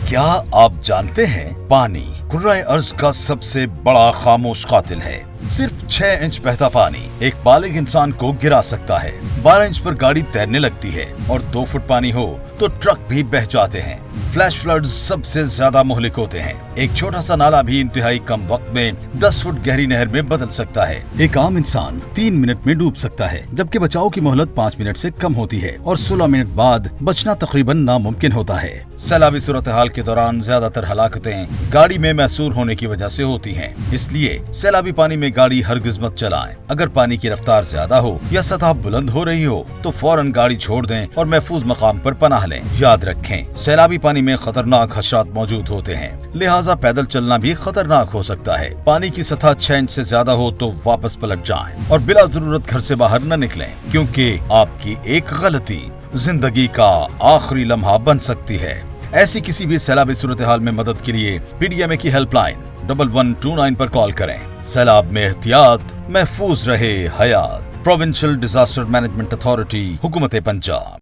क्या आप जानते हैं पानी कुर्राए अर्ज का सबसे बड़ा खामोश कातिल है। सिर्फ 6 इंच बहता पानी एक बालिग इंसान को गिरा सकता है। 12 इंच पर गाड़ी तैरने लगती है और 2 फुट पानी हो तो ट्रक भी बह जाते हैं। फ्लैश फ्लड्स सबसे ज्यादा मुहलिक होते हैं। एक छोटा सा नाला भी इंतहाई कम वक्त में 10 फुट गहरी नहर में बदल सकता है। एक आम इंसान 3 मिनट में डूब सकता है, जबकि बचाव की मोहलत 5 मिनट से कम होती है और 16 मिनट बाद बचना तकरीबन नामुमकिन होता है। सैलाबी सूरत हाल के दौरान ज्यादातर हलाकतें गाड़ी में मैसूर होने की वजह से होती हैं। इसलिए सैलाबी पानी में गाड़ी हरगिज मत चलाएं। अगर पानी की रफ्तार ज्यादा हो या सतह बुलंद हो रही हो तो फौरन गाड़ी छोड़ दें और महफूज मकाम पर पनाह लें। याद रखें, सैलाबी पानी में खतरनाक हशरात मौजूद होते हैं, लिहाजा पैदल चलना भी खतरनाक हो सकता है। पानी की सतह 6 इंच से ज्यादा हो तो वापस पलट जाएं और बिला जरूरत घर से बाहर न निकलें, क्योंकि आपकी एक गलती जिंदगी का आखिरी लम्हा बन सकती है। ऐसी किसी भी सैलाबी सूरत हाल में मदद के लिए PDMA की हेल्पलाइन 1129 पर कॉल करें। सैलाब में एहतियात, महफूज रहे हयात। प्रोविंशियल डिजास्टर मैनेजमेंट अथॉरिटी, हुकूमत पंजाब।